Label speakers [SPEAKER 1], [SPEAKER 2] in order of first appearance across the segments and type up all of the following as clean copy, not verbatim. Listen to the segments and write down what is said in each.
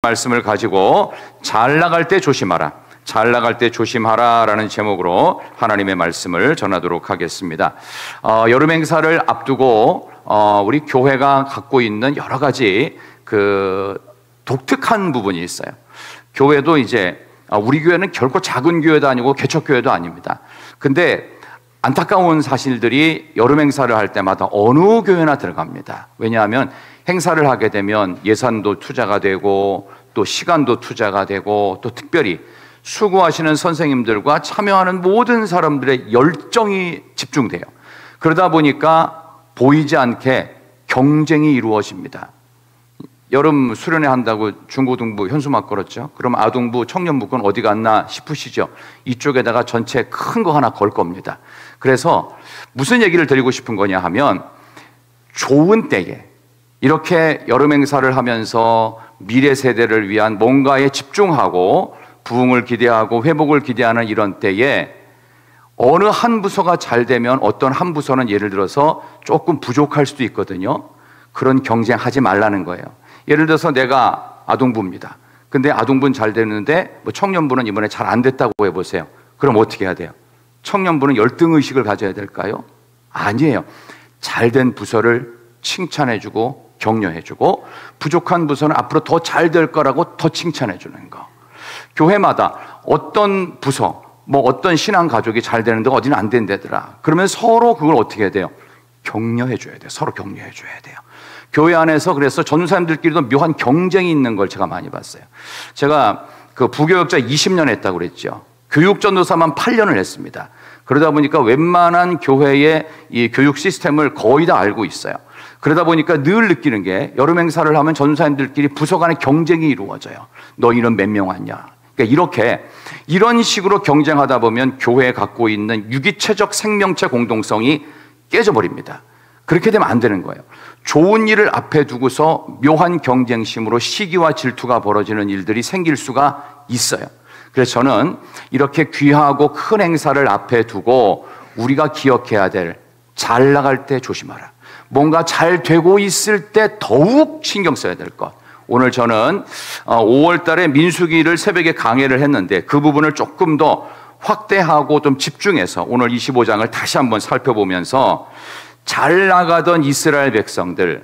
[SPEAKER 1] 말씀을 가지고 잘 나갈 때 조심하라, 잘 나갈 때 조심하라 라는 제목으로 하나님의 말씀을 전하도록 하겠습니다. 여름 행사를 앞두고 우리 교회가 갖고 있는 여러 가지 독특한 부분이 있어요. 교회도 이제 우리 교회는 결코 작은 교회도 아니고 개척교회도 아닙니다. 근데 안타까운 사실들이 여름 행사를 할 때마다 어느 교회나 들어갑니다. 왜냐하면 행사를 하게 되면 예산도 투자가 되고 또 시간도 투자가 되고 또 특별히 수고하시는 선생님들과 참여하는 모든 사람들의 열정이 집중돼요. 그러다 보니까 보이지 않게 경쟁이 이루어집니다. 여름 수련회 한다고 중고등부 현수막 걸었죠. 그럼 아동부, 청년부 건 어디 갔나 싶으시죠. 이쪽에다가 전체 큰 거 하나 걸 겁니다. 그래서 무슨 얘기를 드리고 싶은 거냐 하면, 좋은 때에 이렇게 여름 행사를 하면서 미래 세대를 위한 뭔가에 집중하고 부흥을 기대하고 회복을 기대하는 이런 때에 어느 한 부서가 잘 되면 어떤 한 부서는 예를 들어서 조금 부족할 수도 있거든요. 그런 경쟁하지 말라는 거예요. 예를 들어서 내가 아동부입니다. 근데 아동부는 잘 되는데 청년부는 이번에 잘 안 됐다고 해보세요. 그럼 어떻게 해야 돼요? 청년부는 열등 의식을 가져야 될까요? 아니에요. 잘된 부서를 칭찬해주고 격려해주고, 부족한 부서는 앞으로 더 잘 될 거라고 더 칭찬해주는 거. 교회마다 어떤 부서, 어떤 신앙 가족이 잘 되는데 어디는 안 된다더라. 그러면 서로 그걸 어떻게 해야 돼요? 격려해줘야 돼요. 서로 격려해줘야 돼요. 교회 안에서 그래서 전도사님들끼리도 묘한 경쟁이 있는 걸 제가 많이 봤어요. 제가 부교역자 20년 했다고 그랬죠. 교육 전도사만 8년을 했습니다. 그러다 보니까 웬만한 교회의 이 교육 시스템을 거의 다 알고 있어요. 그러다 보니까 늘 느끼는 게, 여름 행사를 하면 전도사님들끼리 부서 간의 경쟁이 이루어져요. 너희는 몇 명 왔냐. 그러니까 이런 식으로 경쟁하다 보면 교회에 갖고 있는 유기체적 생명체 공동성이 깨져버립니다. 그렇게 되면 안 되는 거예요. 좋은 일을 앞에 두고서 묘한 경쟁심으로 시기와 질투가 벌어지는 일들이 생길 수가 있어요. 그래서 저는 이렇게 귀하고 큰 행사를 앞에 두고 우리가 기억해야 될, 잘 나갈 때 조심하라, 뭔가 잘 되고 있을 때 더욱 신경 써야 될 것. 오늘 저는 5월 달에 민수기를 새벽에 강해를 했는데 그 부분을 조금 더 확대하고 좀 집중해서 오늘 25장을 다시 한번 살펴보면서, 잘 나가던 이스라엘 백성들,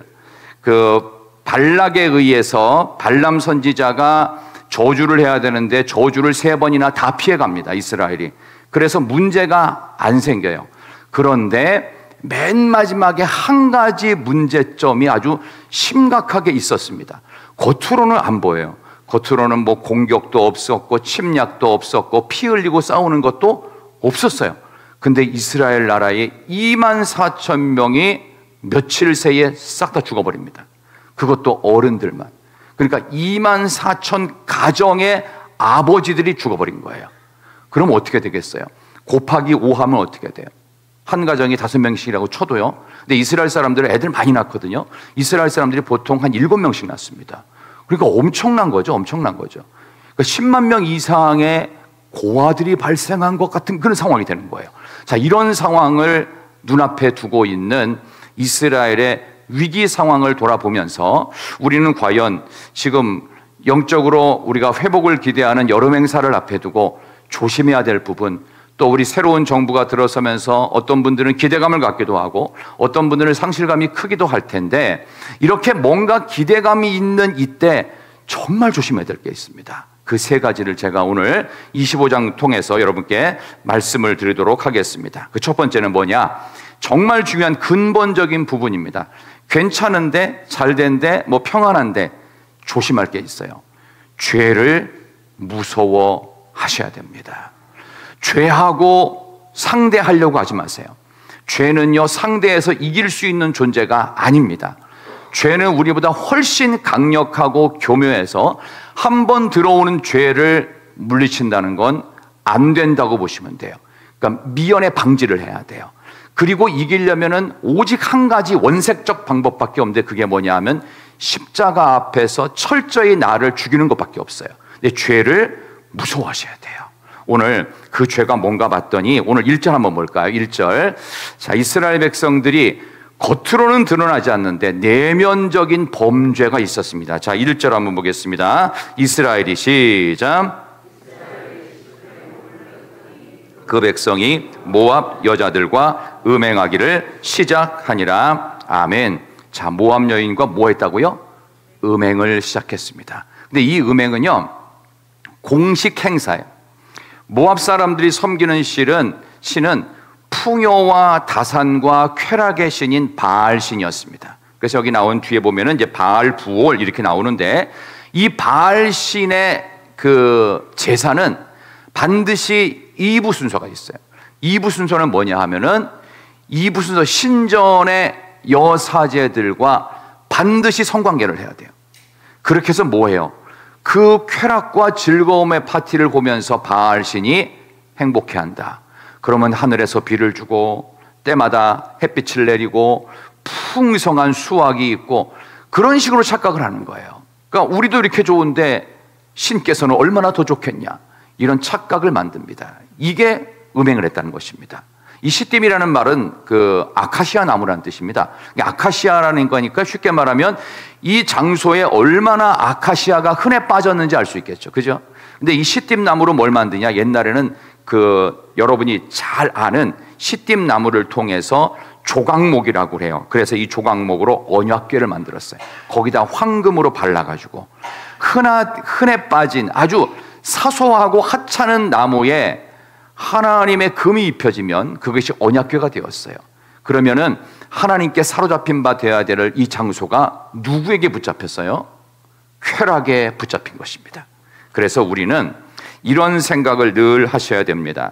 [SPEAKER 1] 발락에 의해서 발람 선지자가 저주를 해야 되는데 저주를 3번이나 다 피해갑니다, 이스라엘이. 그래서 문제가 안 생겨요. 그런데 맨 마지막에 한 가지 문제점이 아주 심각하게 있었습니다. 겉으로는 안 보여요. 겉으로는 공격도 없었고 침략도 없었고 피 흘리고 싸우는 것도 없었어요. 근데 이스라엘 나라에 24,000명이 며칠 새에 싹 다 죽어버립니다. 그것도 어른들만. 그러니까 24,000 가정의 아버지들이 죽어버린 거예요. 그럼 어떻게 되겠어요? 곱하기 5 하면 어떻게 돼요? 한 가정이 5명씩이라고 쳐도요. 근데 이스라엘 사람들은 애들 많이 낳거든요. 이스라엘 사람들이 보통 한 7명씩 낳습니다. 그러니까 엄청난 거죠. 엄청난 거죠. 그러니까 10만 명 이상의 고아들이 발생한 것 같은 그런 상황이 되는 거예요. 자, 이런 상황을 눈앞에 두고 있는 이스라엘의 위기 상황을 돌아보면서 우리는 과연 지금 영적으로 우리가 회복을 기대하는 여름 행사를 앞에 두고 조심해야 될 부분, 또 우리 새로운 정부가 들어서면서 어떤 분들은 기대감을 갖기도 하고 어떤 분들은 상실감이 크기도 할 텐데, 이렇게 뭔가 기대감이 있는 이때 정말 조심해야 될 게 있습니다. 그 3가지를 제가 오늘 25장 통해서 여러분께 말씀을 드리도록 하겠습니다. 그 첫 번째는 뭐냐? 정말 중요한 근본적인 부분입니다. 괜찮은데, 잘된데, 평안한데 조심할 게 있어요. 죄를 무서워하셔야 됩니다. 죄하고 상대하려고 하지 마세요. 죄는요, 상대해서 이길 수 있는 존재가 아닙니다. 죄는 우리보다 훨씬 강력하고 교묘해서 한 번 들어오는 죄를 물리친다는 건 안 된다고 보시면 돼요. 그러니까 미연에 방지를 해야 돼요. 그리고 이기려면은 오직 한 가지 원색적 방법밖에 없는데, 그게 뭐냐 하면 십자가 앞에서 철저히 나를 죽이는 것밖에 없어요. 근데 죄를 무서워하셔야 돼요. 오늘 그 죄가 뭔가 봤더니 오늘 1절 한번 볼까요? 1절. 자, 이스라엘 백성들이 겉으로는 드러나지 않는데 내면적인 범죄가 있었습니다. 자, 1절 한번 보겠습니다. 이스라엘이 시작. 그 백성이 모압 여자들과 음행하기를 시작하니라. 아멘. 자, 모압 여인과 뭐 했다고요? 음행을 시작했습니다. 근데 이 음행은요, 공식 행사예요. 모압 사람들이 섬기는 신은 풍요와 다산과 쾌락의 신인 바알 신이었습니다. 그래서 여기 나온 뒤에 보면은 이제 바알 부올 이렇게 나오는데, 이 바알 신의 그 제사는 반드시 2부 순서가 있어요. 2부 순서는 뭐냐 하면은 2부 순서 신전의 여사제들과 반드시 성관계를 해야 돼요. 그렇게 해서 뭐 해요? 그 쾌락과 즐거움의 파티를 보면서 바알 신이 행복해한다. 그러면 하늘에서 비를 주고 때마다 햇빛을 내리고 풍성한 수확이 있고, 그런 식으로 착각을 하는 거예요. 그러니까 우리도 이렇게 좋은데 신께서는 얼마나 더 좋겠냐, 이런 착각을 만듭니다. 이게 음행을 했다는 것입니다. 이 시딤이라는 말은 그 아카시아 나무라는 뜻입니다. 아카시아라는 거니까 쉽게 말하면 이 장소에 얼마나 아카시아가 흔해 빠졌는지 알 수 있겠죠. 그죠? 근데 이 시딤 나무로 뭘 만드냐? 옛날에는 그 여러분이 잘 아는 시딤 나무를 통해서 조각목이라고 해요. 그래서 이 조각목으로 언약궤를 만들었어요. 거기다 황금으로 발라가지고 흔해 빠진 아주 사소하고 하찮은 나무에 하나님의 금이 입혀지면 그것이 언약궤가 되었어요. 그러면은 하나님께 사로잡힌 바 되어야 될 이 장소가 누구에게 붙잡혔어요? 쾌락에 붙잡힌 것입니다. 그래서 우리는 이런 생각을 늘 하셔야 됩니다.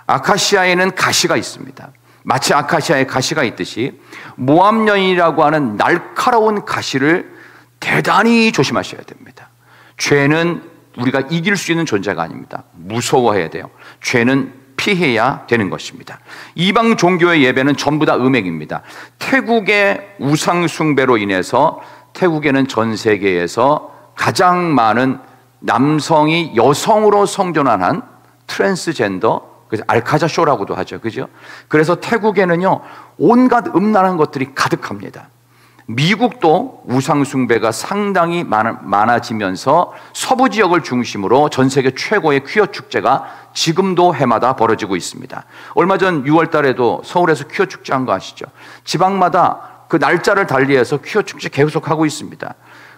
[SPEAKER 1] 아카시아에는 가시가 있습니다. 마치 아카시아에 가시가 있듯이 모압 여인이라고 하는 날카로운 가시를 대단히 조심하셔야 됩니다. 죄는 우리가 이길 수 있는 존재가 아닙니다. 무서워해야 돼요. 죄는 피해야 되는 것입니다. 이방 종교의 예배는 전부 다 음행입니다. 태국의 우상 숭배로 인해서 태국에는 전 세계에서 가장 많은 남성이 여성으로 성전환한 트랜스젠더, 그래서 알카자 쇼라고도 하죠. 그죠? 그래서 태국에는요, 온갖 음란한 것들이 가득합니다. 미국도 우상숭배가 상당히 많아지면서 서부 지역을 중심으로 전 세계 최고의 퀴어 축제가 지금도 해마다 벌어지고 있습니다. 얼마 전 6월 달에도 서울에서 퀴어 축제 한 거 아시죠? 지방마다 그 날짜를 달리해서 퀴어 축제 계속하고 있습니다.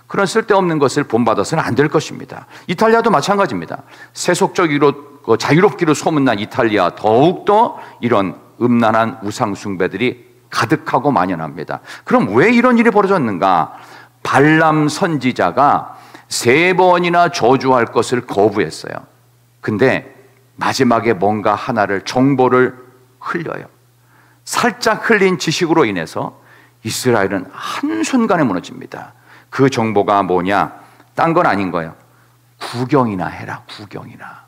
[SPEAKER 1] 그런 쓸데없는 것을 본받아서는 안 될 것입니다. 이탈리아도 마찬가지입니다. 세속적으로 자유롭기로 소문난 이탈리아, 더욱더 이런 음란한 우상숭배들이 가득하고 만연합니다. 그럼 왜 이런 일이 벌어졌는가? 발람 선지자가 3번이나 저주할 것을 거부했어요. 근데 마지막에 뭔가 하나를, 정보를 흘려요. 살짝 흘린 지식으로 인해서 이스라엘은 한순간에 무너집니다. 그 정보가 뭐냐? 딴 건 아닌 거예요. 구경이나 해라, 구경이나.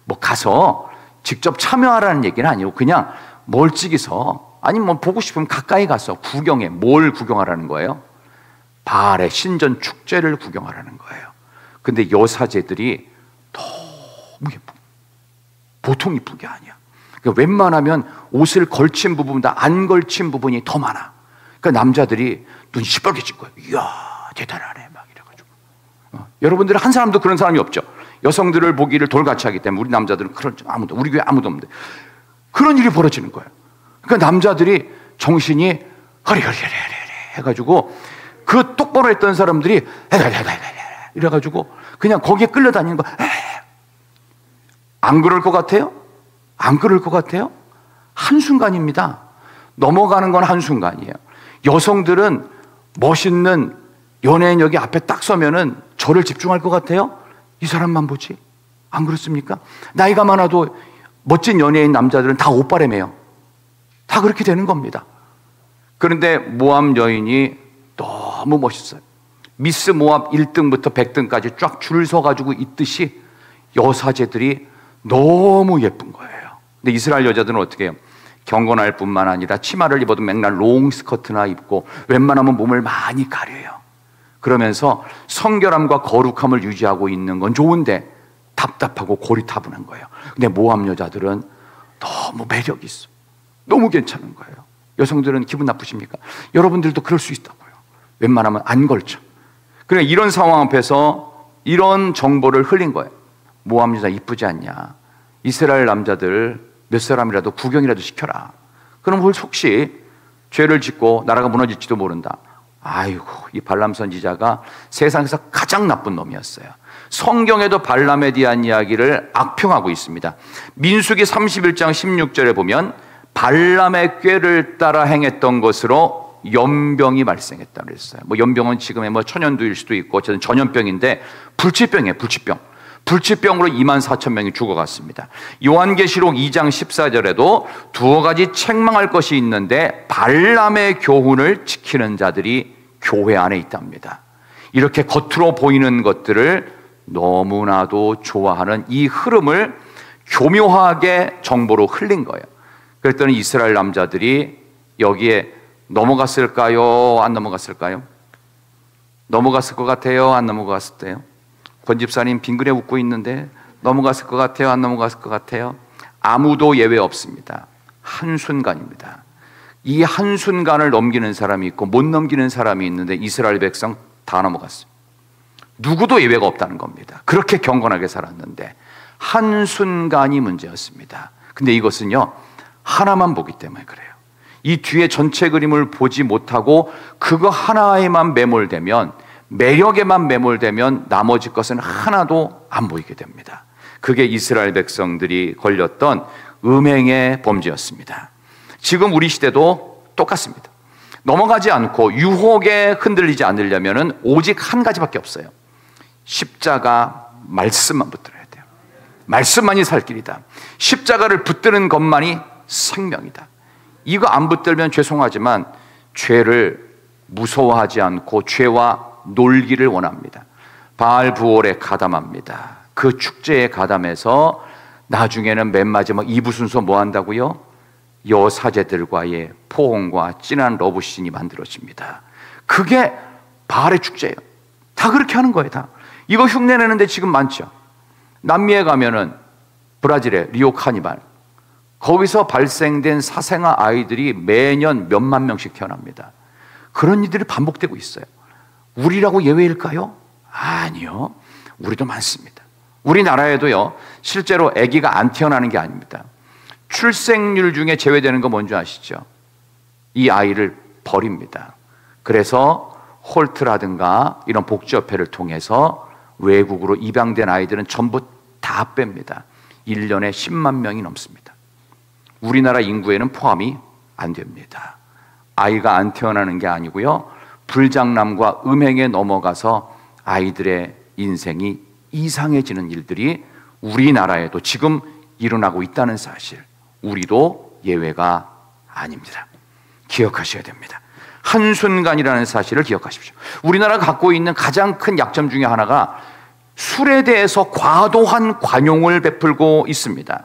[SPEAKER 1] 뭐 가서 직접 참여하라는 얘기는 아니고 그냥 멀찍이서, 아니 뭐 보고 싶으면 가까이 가서 구경해. 뭘 구경하라는 거예요? 바알의 신전 축제를 구경하라는 거예요. 근데 여사제들이 너무 예쁘고, 보통 이쁜 게 아니야. 그러니까 웬만하면 옷을 걸친 부분보다 안 걸친 부분이 더 많아. 그러니까 남자들이 눈이 시뻘개진 거예요. 이야, 대단하네, 막 이래가지고. 여러분들은 한 사람도 그런 사람이 없죠. 여성들을 보기를 돌같이 하기 때문에 우리 남자들은 그런 아무도, 우리 교회 아무도 없는데 그런 일이 벌어지는 거예요. 그러니까 남자들이 정신이 허리허리 해가지고 그 똑바로 했던 사람들이 이래가지고 그냥 거기에 끌려다니는 거. 안 그럴 것 같아요? 안 그럴 것 같아요? 한순간입니다. 넘어가는 건 한순간이에요. 여성들은 멋있는 연예인 여기 앞에 딱 서면은 저를 집중할 것 같아요? 이 사람만 보지? 안 그렇습니까? 나이가 많아도 멋진 연예인 남자들은 다 옷바람해요. 다 그렇게 되는 겁니다. 그런데 모압 여인이 너무 멋있어요. 미스 모압 1등부터 100등까지 쫙 줄 서가지고 있듯이 여사제들이 너무 예쁜 거예요. 근데 이스라엘 여자들은 어떻게 해요? 경건할 뿐만 아니라 치마를 입어도 맨날 롱 스커트나 입고 웬만하면 몸을 많이 가려요. 그러면서 성결함과 거룩함을 유지하고 있는 건 좋은데 답답하고 고리타분한 거예요. 근데 모압 여자들은 너무 매력이 있어. 너무 괜찮은 거예요. 여성들은 기분 나쁘십니까? 여러분들도 그럴 수 있다고요. 웬만하면 안 걸죠. 그러니까 이런 상황 앞에서 이런 정보를 흘린 거예요. 모함 여자 이쁘지 않냐? 이스라엘 남자들 몇 사람이라도 구경이라도 시켜라. 그럼 혹시 죄를 짓고 나라가 무너질지도 모른다. 아이고, 이 발람 선지자가 세상에서 가장 나쁜 놈이었어요. 성경에도 발람에 대한 이야기를 악평하고 있습니다. 민수기 31장 16절에 보면 발람의 꾀를 따라 행했던 것으로 연병이 발생했다고 그랬어요. 뭐 연병은 지금의 뭐 천연두일 수도 있고 어쨌든 전염병인데 불치병이에요. 불치병으로 24,000명이 죽어갔습니다. 요한계시록 2장 14절에도 두어 가지 책망할 것이 있는데 발람의 교훈을 지키는 자들이 교회 안에 있답니다. 이렇게 겉으로 보이는 것들을 너무나도 좋아하는 이 흐름을 교묘하게 정보로 흘린 거예요. 그랬더니 이스라엘 남자들이 여기에 넘어갔을까요? 안 넘어갔을까요? 넘어갔을 것 같아요? 안 넘어갔을 때요? 권 집사님 빙그레 웃고 있는데 넘어갔을 것 같아요? 안 넘어갔을 것 같아요? 아무도 예외 없습니다. 한순간입니다. 이 한순간을 넘기는 사람이 있고 못 넘기는 사람이 있는데 이스라엘 백성 다 넘어갔어요. 누구도 예외가 없다는 겁니다. 그렇게 경건하게 살았는데 한순간이 문제였습니다. 근데 이것은요, 하나만 보기 때문에 그래요. 이 뒤에 전체 그림을 보지 못하고 그거 하나에만 매몰되면, 매력에만 매몰되면 나머지 것은 하나도 안 보이게 됩니다. 그게 이스라엘 백성들이 걸렸던 음행의 범죄였습니다. 지금 우리 시대도 똑같습니다. 넘어가지 않고 유혹에 흔들리지 않으려면 오직 한 가지밖에 없어요. 십자가 말씀만 붙들어야 돼요. 말씀만이 살 길이다. 십자가를 붙드는 것만이 생명이다. 이거 안 붙들면 죄송하지만 죄를 무서워하지 않고 죄와 놀기를 원합니다. 바알 부올에 가담합니다. 그 축제에 가담해서 나중에는 맨 마지막 2부 순서 뭐 한다고요? 여사제들과의 포옹과 진한 러브씬이 만들어집니다. 그게 바알의 축제예요. 다 그렇게 하는 거예요. 다. 이거 흉내내는데 지금 많죠. 남미에 가면은 브라질의 리오 카니발, 거기서 발생된 사생아 아이들이 매년 몇만 명씩 태어납니다. 그런 일들이 반복되고 있어요. 우리라고 예외일까요? 아니요. 우리도 많습니다. 우리나라에도요, 실제로 아기가 안 태어나는 게 아닙니다. 출생률 중에 제외되는 거 뭔지 아시죠? 이 아이를 버립니다. 그래서 홀트라든가 이런 복지협회를 통해서 외국으로 입양된 아이들은 전부 다 뺍니다. 1년에 10만 명이 넘습니다. 우리나라 인구에는 포함이 안 됩니다. 아이가 안 태어나는 게 아니고요, 불장남과 음행에 넘어가서 아이들의 인생이 이상해지는 일들이 우리나라에도 지금 일어나고 있다는 사실, 우리도 예외가 아닙니다. 기억하셔야 됩니다. 한순간이라는 사실을 기억하십시오. 우리나라가 갖고 있는 가장 큰 약점 중에 하나가 술에 대해서 과도한 관용을 베풀고 있습니다.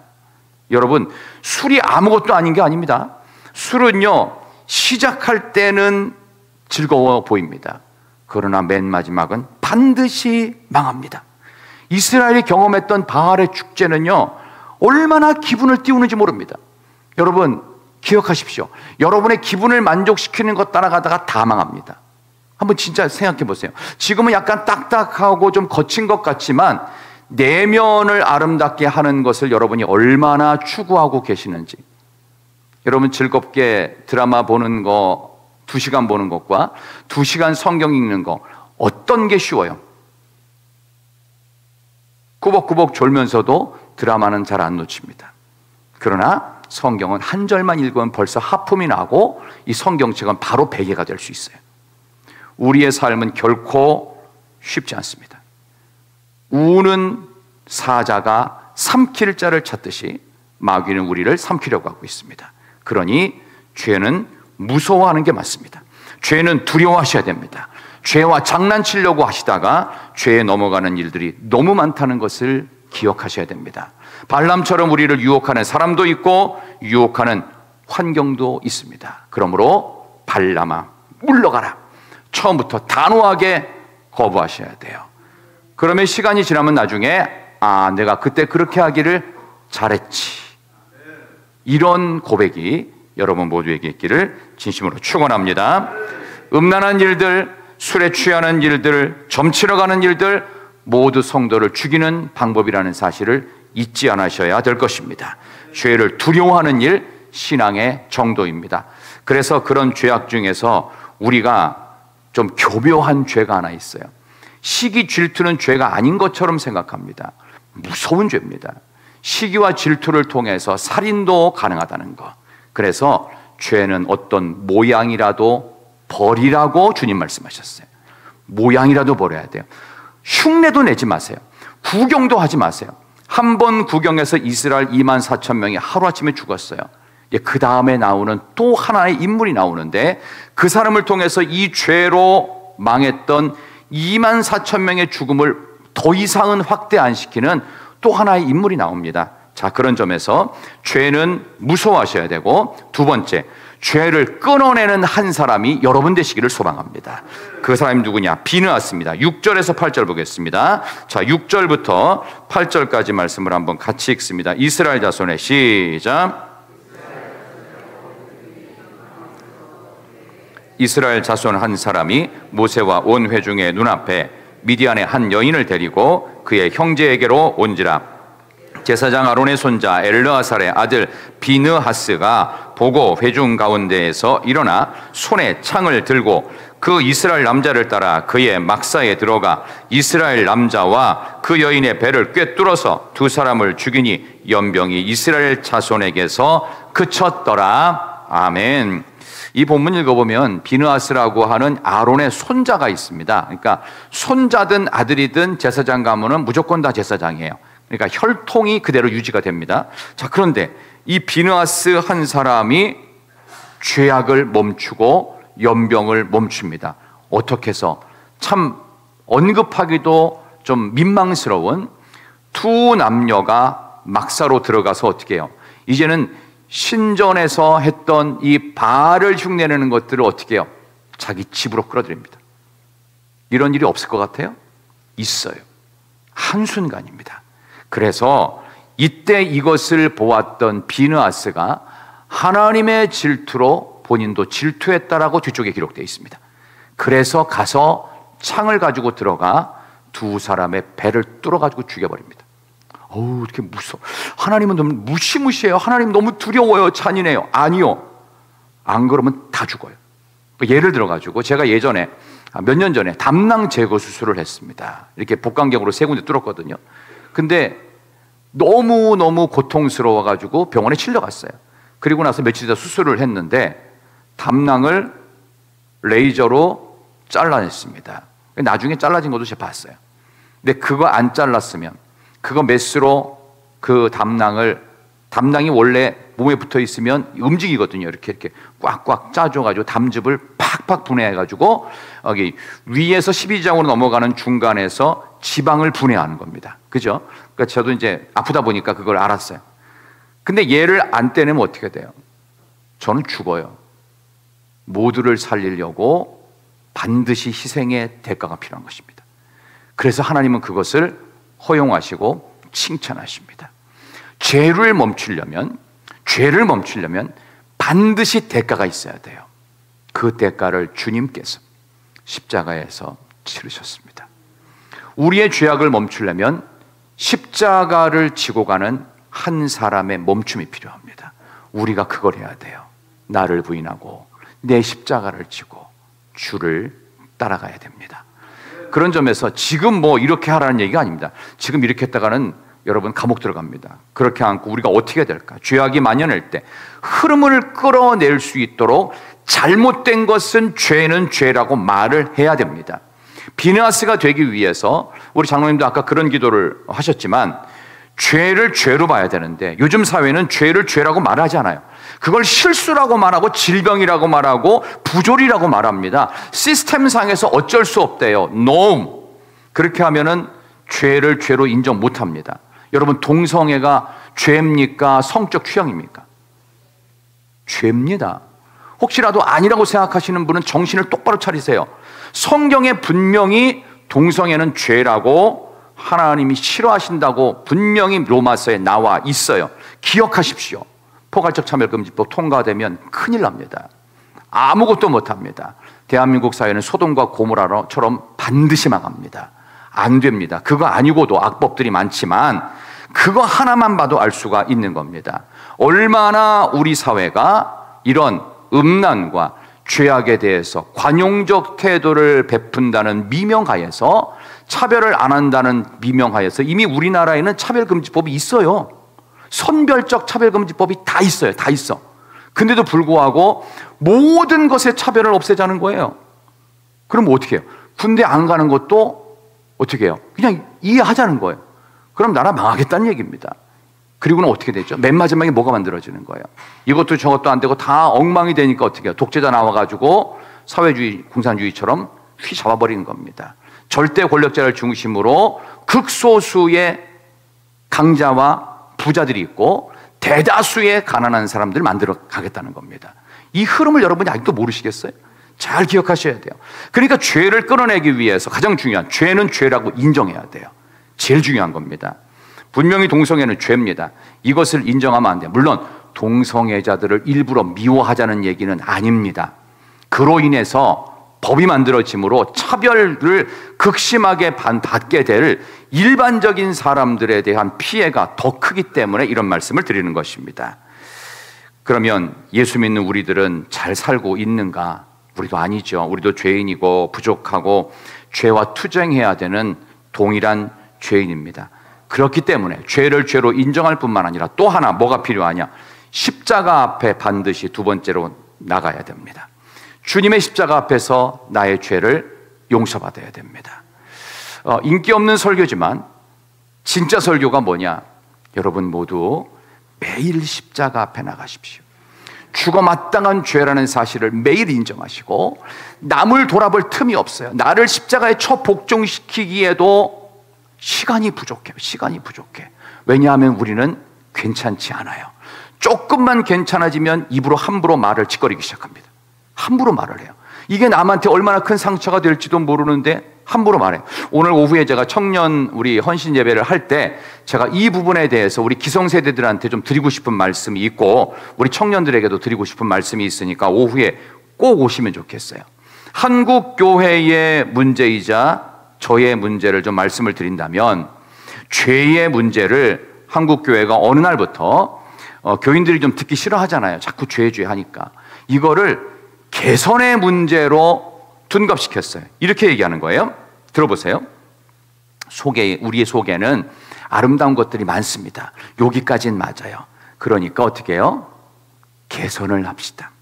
[SPEAKER 1] 여러분, 술이 아무것도 아닌 게 아닙니다. 술은요, 시작할 때는 즐거워 보입니다. 그러나 맨 마지막은 반드시 망합니다. 이스라엘이 경험했던 바알의 축제는요, 얼마나 기분을 띄우는지 모릅니다. 여러분, 기억하십시오. 여러분의 기분을 만족시키는 것 따라가다가 다 망합니다. 한번 진짜 생각해 보세요. 지금은 약간 딱딱하고 좀 거친 것 같지만 내면을 아름답게 하는 것을 여러분이 얼마나 추구하고 계시는지. 여러분, 즐겁게 드라마 보는 거 2시간 보는 것과 2시간 성경 읽는 거, 어떤 게 쉬워요? 꾸벅꾸벅 졸면서도 드라마는 잘 안 놓칩니다. 그러나 성경은 한 절만 읽으면 벌써 하품이 나고 이 성경책은 바로 베개가 될 수 있어요. 우리의 삶은 결코 쉽지 않습니다. 우는 사자가 삼킬 자를 찾듯이 마귀는 우리를 삼키려고 하고 있습니다. 그러니 죄는 무서워하는 게 맞습니다. 죄는 두려워하셔야 됩니다. 죄와 장난치려고 하시다가 죄에 넘어가는 일들이 너무 많다는 것을 기억하셔야 됩니다. 발람처럼 우리를 유혹하는 사람도 있고 유혹하는 환경도 있습니다. 그러므로 발람아, 물러가라. 처음부터 단호하게 거부하셔야 돼요. 그러면 시간이 지나면 나중에 내가 그때 그렇게 하기를 잘했지, 이런 고백이 여러분 모두에게 있기를 진심으로 축원합니다. 음란한 일들, 술에 취하는 일들, 점치러 가는 일들 모두 성도를 죽이는 방법이라는 사실을 잊지 않으셔야 될 것입니다. 죄를 두려워하는 일, 신앙의 정도입니다. 그래서 그런 죄악 중에서 우리가 좀 교묘한 죄가 하나 있어요. 시기, 질투는 죄가 아닌 것처럼 생각합니다. 무서운 죄입니다. 시기와 질투를 통해서 살인도 가능하다는 것. 그래서 죄는 어떤 모양이라도 버리라고 주님 말씀하셨어요. 모양이라도 버려야 돼요. 흉내도 내지 마세요. 구경도 하지 마세요. 한 번 구경해서 이스라엘 2만 4천 명이 하루아침에 죽었어요. 그 다음에 나오는 또 하나의 인물이 나오는데 그 사람을 통해서 이 죄로 망했던 2만 4천 명의 죽음을 더 이상은 확대 안 시키는 또 하나의 인물이 나옵니다. 자, 그런 점에서 죄는 무서워하셔야 되고, 두 번째, 죄를 끊어내는 한 사람이 여러분 되시기를 소망합니다. 그 사람이 누구냐? 비느하스입니다. 6절에서 8절 보겠습니다. 자, 6절부터 8절까지 말씀을 한번 같이 읽습니다. 이스라엘 자손의 시작. 이스라엘 자손 한 사람이 모세와 온 회중의 눈앞에 미디안의 한 여인을 데리고 그의 형제에게로 온지라. 제사장 아론의 손자 엘르아살의 아들 비느하스가 보고 회중 가운데에서 일어나 손에 창을 들고 그 이스라엘 남자를 따라 그의 막사에 들어가 이스라엘 남자와 그 여인의 배를 꿰뚫어서 두 사람을 죽이니 연병이 이스라엘 자손에게서 그쳤더라. 아멘. 이 본문 읽어보면 비느하스라고 하는 아론의 손자가 있습니다. 그러니까 손자든 아들이든 제사장 가문은 무조건 다 제사장이에요. 그러니까 혈통이 그대로 유지가 됩니다. 자, 그런데 이 비느하스 한 사람이 죄악을 멈추고 연병을 멈춥니다. 어떻게 해서? 참 언급하기도 좀 민망스러운 두 남녀가 막사로 들어가서 어떻게 해요? 이제는 신전에서 했던 이 바알을 흉내내는 것들을 어떻게 해요? 자기 집으로 끌어들입니다. 이런 일이 없을 것 같아요? 있어요. 한순간입니다. 그래서 이때 이것을 보았던 비느하스가 하나님의 질투로 본인도 질투했다라고 뒤쪽에 기록되어 있습니다. 그래서 가서 창을 가지고 들어가 두 사람의 배를 뚫어가지고 죽여버립니다. 어우, 이렇게 무서워. 하나님은 너무 무시무시해요. 하나님 너무 두려워요. 잔인해요. 아니요. 안 그러면 다 죽어요. 예를 들어가지고 제가 예전에 몇 년 전에 담낭 제거 수술을 했습니다. 이렇게 복강경으로 3군데 뚫었거든요. 근데 너무너무 고통스러워가지고 병원에 실려갔어요. 그리고 나서 며칠 있다 수술을 했는데 담낭을 레이저로 잘라냈습니다. 나중에 잘라진 것도 제가 봤어요. 근데 그거 안 잘랐으면 그거 메스로 그 담낭이 원래 몸에 붙어 있으면 움직이거든요. 이렇게 꽉꽉 짜줘가지고 담즙을 팍팍 분해해가지고 여기 위에서 12지장으로 넘어가는 중간에서 지방을 분해하는 겁니다. 그죠? 그러니까 저도 이제 아프다 보니까 그걸 알았어요. 근데 얘를 안 떼내면 어떻게 돼요? 저는 죽어요. 모두를 살리려고 반드시 희생의 대가가 필요한 것입니다. 그래서 하나님은 그것을 허용하시고 칭찬하십니다. 죄를 멈추려면 반드시 대가가 있어야 돼요. 그 대가를 주님께서 십자가에서 치르셨습니다. 우리의 죄악을 멈추려면 십자가를 지고 가는 한 사람의 멈춤이 필요합니다. 우리가 그걸 해야 돼요. 나를 부인하고 내 십자가를 지고 주를 따라가야 됩니다. 그런 점에서 지금 뭐 이렇게 하라는 얘기가 아닙니다. 지금 이렇게 했다가는 여러분 감옥 들어갑니다. 그렇게 않고 우리가 어떻게 해야 될까? 죄악이 만연할 때 흐름을 끌어낼 수 있도록 잘못된 것은 죄는 죄라고 말을 해야 됩니다. 비느하스가 되기 위해서 우리 장로님도 아까 그런 기도를 하셨지만 죄를 죄로 봐야 되는데 요즘 사회는 죄를 죄라고 말하지 않아요. 그걸 실수라고 말하고 질병이라고 말하고 부조리라고 말합니다. 시스템상에서 어쩔 수 없대요. No. 그렇게 하면은 죄를 죄로 인정 못합니다. 여러분, 동성애가 죄입니까? 성적 취향입니까? 죄입니다. 혹시라도 아니라고 생각하시는 분은 정신을 똑바로 차리세요. 성경에 분명히 동성애는 죄라고 하나님이 싫어하신다고 분명히 로마서에 나와 있어요. 기억하십시오. 포괄적 차별금지법 통과되면 큰일 납니다. 아무것도 못합니다. 대한민국 사회는 소돔과 고모라처럼 반드시 망합니다. 안 됩니다. 그거 아니고도 악법들이 많지만 그거 하나만 봐도 알 수가 있는 겁니다. 얼마나 우리 사회가 이런 음란과 죄악에 대해서 관용적 태도를 베푼다는 미명하에서, 차별을 안 한다는 미명하에서 이미 우리나라에는 차별금지법이 있어요. 선별적 차별금지법이 다 있어요. 다 있어. 근데도 불구하고 모든 것에 차별을 없애자는 거예요. 그럼 뭐 어떻게 해요? 군대 안 가는 것도 어떻게 해요? 그냥 이해하자는 거예요. 그럼 나라 망하겠다는 얘기입니다. 그리고는 어떻게 되죠? 맨 마지막에 뭐가 만들어지는 거예요? 이것도 저것도 안 되고 다 엉망이 되니까 어떻게 해요? 독재자 나와가지고 사회주의, 공산주의처럼 휘잡아버리는 겁니다. 절대 권력자를 중심으로 극소수의 강자와 부자들이 있고 대다수의 가난한 사람들을 만들어 가겠다는 겁니다. 이 흐름을 여러분이 아직도 모르시겠어요? 잘 기억하셔야 돼요. 그러니까 죄를 끊어내기 위해서 가장 중요한, 죄는 죄라고 인정해야 돼요. 제일 중요한 겁니다. 분명히 동성애는 죄입니다. 이것을 인정하면 안 돼요. 물론 동성애자들을 일부러 미워하자는 얘기는 아닙니다. 그로 인해서 법이 만들어짐으로 차별을 극심하게 받게 될 일반적인 사람들에 대한 피해가 더 크기 때문에 이런 말씀을 드리는 것입니다. 그러면 예수 믿는 우리들은 잘 살고 있는가? 우리도 아니죠. 우리도 죄인이고 부족하고 죄와 투쟁해야 되는 동일한 죄인입니다. 그렇기 때문에 죄를 죄로 인정할 뿐만 아니라 또 하나 뭐가 필요하냐? 십자가 앞에 반드시 두 번째로 나가야 됩니다. 주님의 십자가 앞에서 나의 죄를 용서받아야 됩니다. 인기 없는 설교지만 진짜 설교가 뭐냐? 여러분 모두 매일 십자가 앞에 나가십시오. 죽어 마땅한 죄라는 사실을 매일 인정하시고 남을 돌아볼 틈이 없어요. 나를 십자가에 쳐 복종시키기에도 시간이 부족해요. 시간이 부족해. 왜냐하면 우리는 괜찮지 않아요. 조금만 괜찮아지면 입으로 함부로 말을 짓거리기 시작합니다. 함부로 말을 해요. 이게 남한테 얼마나 큰 상처가 될지도 모르는데 함부로 말해요. 오늘 오후에 제가 청년 우리 헌신 예배를 할 때 제가 이 부분에 대해서 우리 기성세대들한테 좀 드리고 싶은 말씀이 있고 우리 청년들에게도 드리고 싶은 말씀이 있으니까 오후에 꼭 오시면 좋겠어요. 한국 교회의 문제이자 저의 문제를 좀 말씀을 드린다면, 죄의 문제를 한국 교회가 어느 날부터 교인들이 좀 듣기 싫어하잖아요. 자꾸 죄 하니까. 이거를 개선의 문제로 둔갑시켰어요. 이렇게 얘기하는 거예요. 들어보세요. 우리의 속에는 아름다운 것들이 많습니다. 여기까지는 맞아요. 그러니까 어떻게 해요? 개선을 합시다.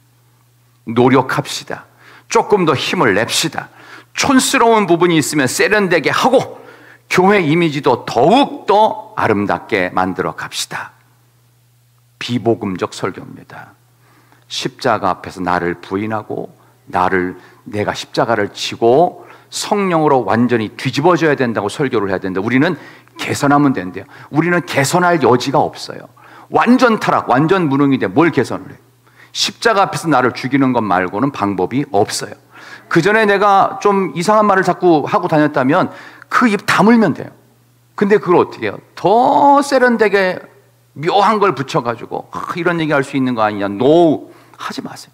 [SPEAKER 1] 노력합시다. 조금 더 힘을 냅시다. 촌스러운 부분이 있으면 세련되게 하고 교회 이미지도 더욱더 아름답게 만들어 갑시다. 비복음적 설교입니다. 십자가 앞에서 나를 부인하고 내가 십자가를 지고 성령으로 완전히 뒤집어져야 된다고 설교를 해야 된다. 우리는 개선하면 된대요. 우리는 개선할 여지가 없어요. 완전 타락, 완전 무능이 돼. 뭘 개선을 해? 십자가 앞에서 나를 죽이는 것 말고는 방법이 없어요. 그 전에 내가 좀 이상한 말을 자꾸 하고 다녔다면 그 입 다물면 돼요. 근데 그걸 어떻게 해요? 더 세련되게 묘한 걸 붙여가지고 이런 얘기 할 수 있는 거 아니냐? 노, 하지 마세요.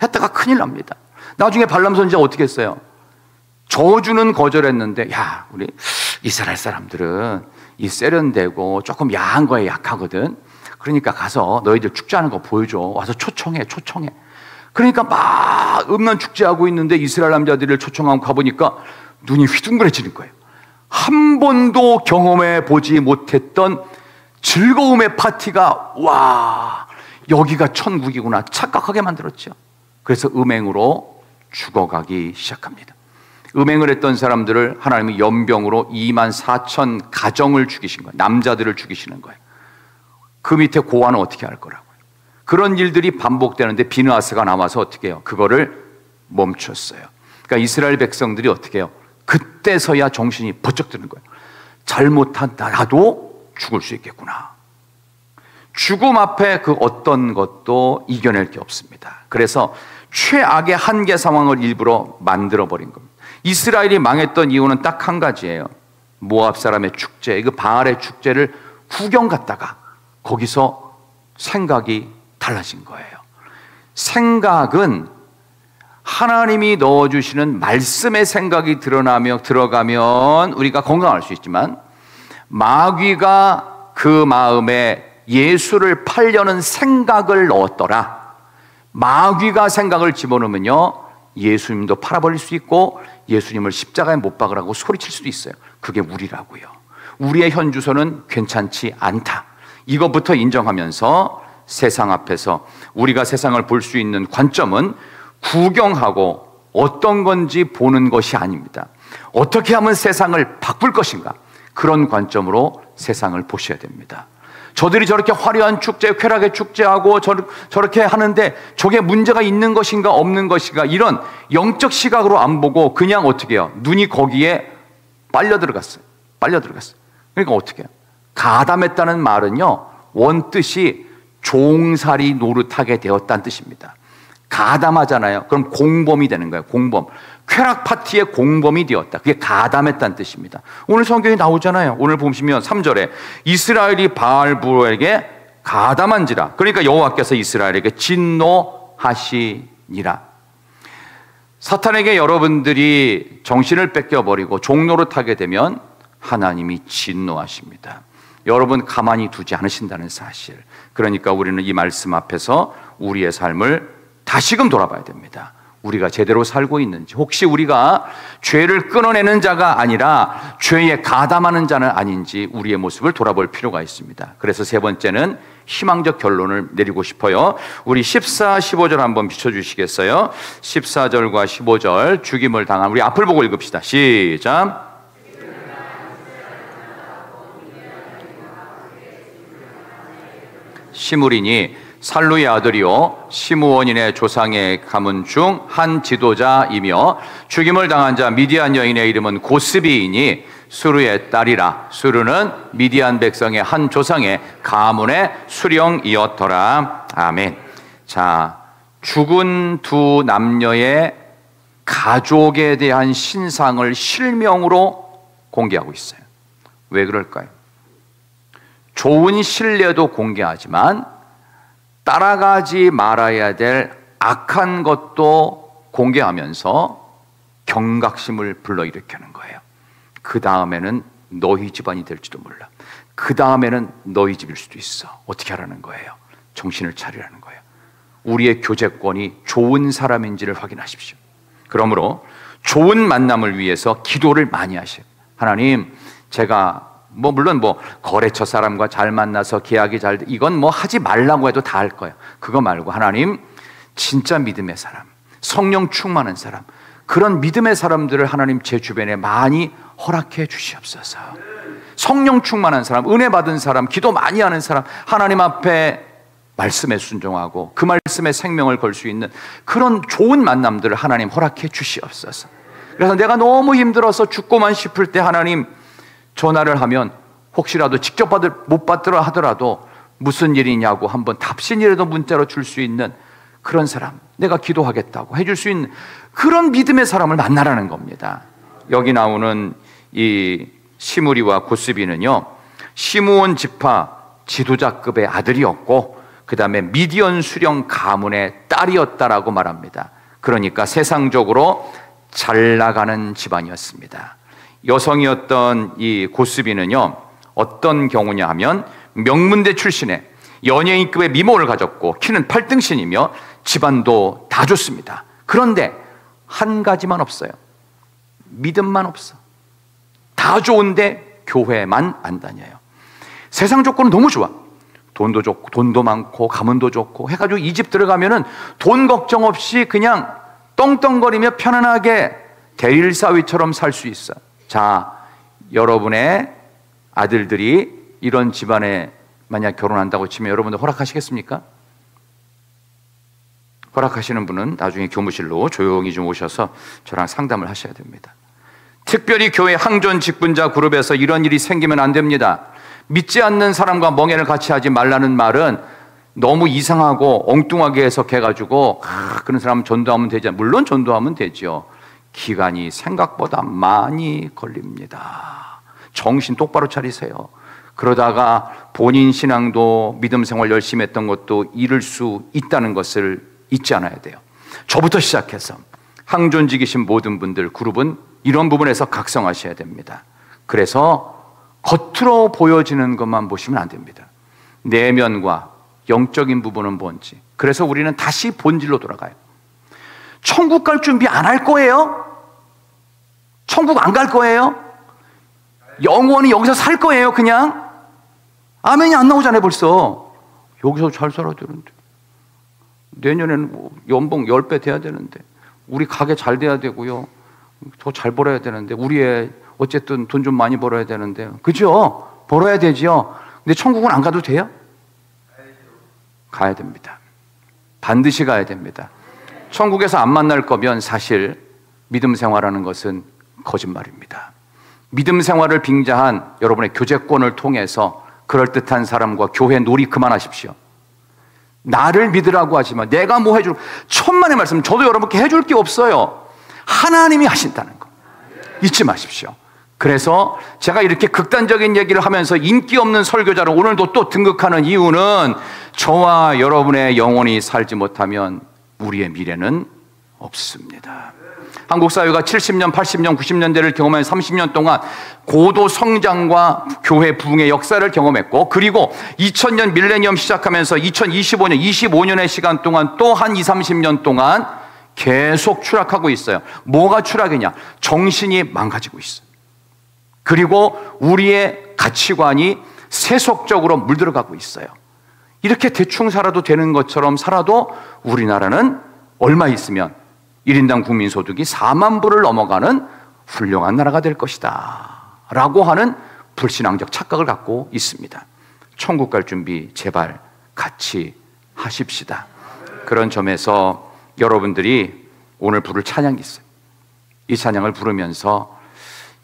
[SPEAKER 1] 했다가 큰일 납니다. 나중에 발람 선지자가 어떻게 했어요? 저주는 거절했는데, 야, 우리 이스라엘 사람들은 이 세련되고 조금 야한 거에 약하거든. 그러니까 가서 너희들 축제하는 거 보여줘. 와서 초청해. 그러니까 막 음란 축제하고 있는데 이스라엘 남자들을 초청하고 가보니까 눈이 휘둥그레지는 거예요. 한 번도 경험해 보지 못했던 즐거움의 파티가, 와, 여기가 천국이구나 착각하게 만들었죠. 그래서 음행으로 죽어가기 시작합니다. 음행을 했던 사람들을 하나님이 연병으로 24,000 가정을 죽이신 거예요. 남자들을 죽이시는 거예요. 그 밑에 고아는 어떻게 할 거라고요. 그런 일들이 반복되는데 비느하스가 나와서 어떻게 해요? 그거를 멈췄어요. 그러니까 이스라엘 백성들이 어떻게 해요? 그때서야 정신이 번쩍 드는 거예요. 잘못한 나도 죽을 수 있겠구나. 죽음 앞에 그 어떤 것도 이겨낼 게 없습니다. 그래서 최악의 한계 상황을 일부러 만들어버린 겁니다. 이스라엘이 망했던 이유는 딱 한 가지예요. 모압 사람의 축제, 그 바알의 축제를 구경 갔다가 거기서 생각이 달라진 거예요. 생각은 하나님이 넣어주시는 말씀의 생각이 들어가면 우리가 건강할 수 있지만, 마귀가 그 마음에 예수를 팔려는 생각을 넣었더라. 마귀가 생각을 집어넣으면요, 예수님도 팔아버릴 수 있고 예수님을 십자가에 못 박으라고 소리칠 수도 있어요. 그게 우리라고요. 우리의 현주소는 괜찮지 않다. 이것부터 인정하면서 세상 앞에서 우리가 세상을 볼 수 있는 관점은 구경하고 어떤 건지 보는 것이 아닙니다. 어떻게 하면 세상을 바꿀 것인가, 그런 관점으로 세상을 보셔야 됩니다. 저들이 저렇게 화려한 축제, 쾌락의 축제하고 저렇게 하는데 저게 문제가 있는 것인가 없는 것인가, 이런 영적 시각으로 안 보고 그냥 어떻게 해요? 눈이 거기에 빨려 들어갔어요. 그러니까 어떻게 해요? 가담했다는 말은요, 원뜻이 종살이 노릇하게 되었다는 뜻입니다. 가담하잖아요. 그럼 공범이 되는 거예요. 공범. 쾌락 파티의 공범이 되었다. 그게 가담했다는 뜻입니다. 오늘 성경에 나오잖아요. 오늘 보시면 3절에 이스라엘이 바알부로에게 가담한지라. 그러니까 여호와께서 이스라엘에게 진노하시니라. 사탄에게 여러분들이 정신을 뺏겨버리고 종노릇하게 되면 하나님이 진노하십니다. 여러분 가만히 두지 않으신다는 사실. 그러니까 우리는 이 말씀 앞에서 우리의 삶을 다시금 돌아봐야 됩니다. 우리가 제대로 살고 있는지, 혹시 우리가 죄를 끊어내는 자가 아니라 죄에 가담하는 자는 아닌지 우리의 모습을 돌아볼 필요가 있습니다. 그래서 세 번째는 희망적 결론을 내리고 싶어요. 우리 14, 15절 한번 비춰주시겠어요? 14절과 15절, 죽임을 당한, 우리 앞을 보고 읽읍시다. 시작. 시므리니 살루의 아들이요 시므온인의 조상의 가문 중 한 지도자이며, 죽임을 당한 자 미디안 여인의 이름은 고스비이니 수르의 딸이라. 수르는 미디안 백성의 한 조상의 가문의 수령이었더라. 아멘. 자, 죽은 두 남녀의 가족에 대한 신상을 실명으로 공개하고 있어요. 왜 그럴까요? 좋은 신뢰도 공개하지만 따라가지 말아야 될 악한 것도 공개하면서 경각심을 불러일으키는 거예요. 그 다음에는 너희 집안이 될지도 몰라. 그 다음에는 너희 집일 수도 있어. 어떻게 하라는 거예요? 정신을 차리라는 거예요. 우리의 교제권이 좋은 사람인지를 확인하십시오. 그러므로 좋은 만남을 위해서 기도를 많이 하세요. 하나님, 제가 물론 거래처 사람과 잘 만나서 계약이 잘 돼, 이건 하지 말라고 해도 다 할 거예요. 그거 말고 하나님, 진짜 믿음의 사람, 성령 충만한 사람, 그런 믿음의 사람들을 하나님 제 주변에 많이 허락해 주시옵소서. 성령 충만한 사람, 은혜 받은 사람, 기도 많이 하는 사람, 하나님 앞에 말씀에 순종하고 그 말씀에 생명을 걸 수 있는 그런 좋은 만남들을 하나님 허락해 주시옵소서. 그래서 내가 너무 힘들어서 죽고만 싶을 때 하나님 전화를 하면, 혹시라도 직접 못 받더라 하더라도 무슨 일이냐고 한번 답신이라도 문자로 줄 수 있는 그런 사람, 내가 기도하겠다고 해줄 수 있는 그런 믿음의 사람을 만나라는 겁니다. 여기 나오는 이 시므리와 고스비는요, 시므온 지파 지도자급의 아들이었고 그 다음에 미디안 수령 가문의 딸이었다라고 말합니다. 그러니까 세상적으로 잘 나가는 집안이었습니다. 여성이었던 이 고스비는요, 어떤 경우냐 하면 명문대 출신의 연예인급의 미모를 가졌고 키는 8등신이며 집안도 다 좋습니다. 그런데 한 가지만 없어요. 믿음만 없어. 다 좋은데 교회만 안 다녀요. 세상 조건은 너무 좋아. 돈도 좋고 돈도 많고 가문도 좋고 해가지고 이 집 들어가면은 돈 걱정 없이 그냥 떵떵거리며 편안하게 대릴사위처럼 살 수 있어. 자, 여러분의 아들들이 이런 집안에 만약 결혼한다고 치면 여러분들 허락하시겠습니까? 허락하시는 분은 나중에 교무실로 조용히 좀 오셔서 저랑 상담을 하셔야 됩니다. 특별히 교회 항존 직분자 그룹에서 이런 일이 생기면 안 됩니다. 믿지 않는 사람과 멍해를 같이 하지 말라는 말은 너무 이상하고 엉뚱하게 해석해가지고 그런 사람 전도하면 되지. 물론 전도하면 되죠. 기간이 생각보다 많이 걸립니다. 정신 똑바로 차리세요. 그러다가 본인 신앙도 믿음 생활 열심히 했던 것도 잃을 수 있다는 것을 잊지 않아야 돼요. 저부터 시작해서 항존직이신 모든 분들 그룹은 이런 부분에서 각성하셔야 됩니다. 그래서 겉으로 보여지는 것만 보시면 안 됩니다. 내면과 영적인 부분은 뭔지. 그래서 우리는 다시 본질로 돌아가요. 천국 갈 준비 안 할 거예요? 천국 안 갈 거예요? 영원히 여기서 살 거예요 그냥? 아멘이 안 나오잖아요 벌써. 여기서 잘 살아야 되는데, 내년에는 뭐 연봉 10배 돼야 되는데, 우리 가게 잘 돼야 되고요, 더 잘 벌어야 되는데, 우리 애 어쨌든 돈 좀 많이 벌어야 되는데, 그죠? 벌어야 되죠. 근데 천국은 안 가도 돼요? 가야 됩니다. 반드시 가야 됩니다. 천국에서 안 만날 거면 사실 믿음 생활하는 것은 거짓말입니다. 믿음 생활을 빙자한 여러분의 교제권을 통해서 그럴듯한 사람과 교회 놀이 그만하십시오. 나를 믿으라고 하지만 내가 뭐 해줄, 천만의 말씀, 저도 여러분께 해줄 게 없어요. 하나님이 하신다는 거 잊지 마십시오. 그래서 제가 이렇게 극단적인 얘기를 하면서 인기 없는 설교자를 오늘도 또 등극하는 이유는, 저와 여러분의 영혼이 살지 못하면 우리의 미래는 없습니다. 한국 사회가 70년, 80년, 90년대를 경험한 30년 동안 고도 성장과 교회 부흥의 역사를 경험했고, 그리고 2000년 밀레니엄 시작하면서 2025년, 25년의 시간 동안 또 한 20, 30년 동안 계속 추락하고 있어요. 뭐가 추락이냐? 정신이 망가지고 있어요. 그리고 우리의 가치관이 세속적으로 물들어가고 있어요. 이렇게 대충 살아도 되는 것처럼 살아도 우리나라는 얼마 있으면 1인당 국민소득이 4만 불을 넘어가는 훌륭한 나라가 될 것이다 라고 하는 불신앙적 착각을 갖고 있습니다. 천국 갈 준비 제발 같이 하십시다. 그런 점에서 여러분들이 오늘 부를 찬양이 있어요. 이 찬양을 부르면서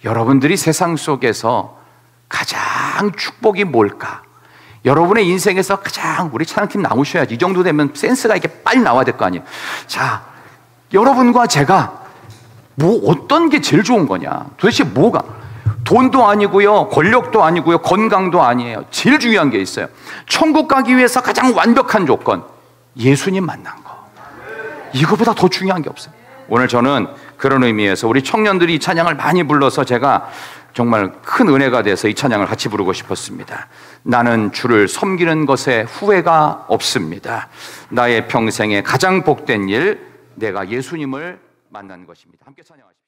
[SPEAKER 1] 여러분들이 세상 속에서 가장 축복이 뭘까? 여러분의 인생에서 가장, 우리 찬양팀 나오셔야지. 이 정도 되면 센스가 이렇게 빨리 나와야 될 거 아니에요. 자, 여러분과 제가 뭐 어떤 게 제일 좋은 거냐? 도대체 뭐가? 돈도 아니고요, 권력도 아니고요, 건강도 아니에요. 제일 중요한 게 있어요. 천국 가기 위해서 가장 완벽한 조건, 예수님 만난 거. 이거보다 더 중요한 게 없어요. 오늘 저는 그런 의미에서 우리 청년들이 이 찬양을 많이 불러서 제가 정말 큰 은혜가 돼서 이 찬양을 같이 부르고 싶었습니다. 나는 주를 섬기는 것에 후회가 없습니다. 나의 평생에 가장 복된 일, 내가 예수님을 만난 것입니다. 함께 찬양하십시오.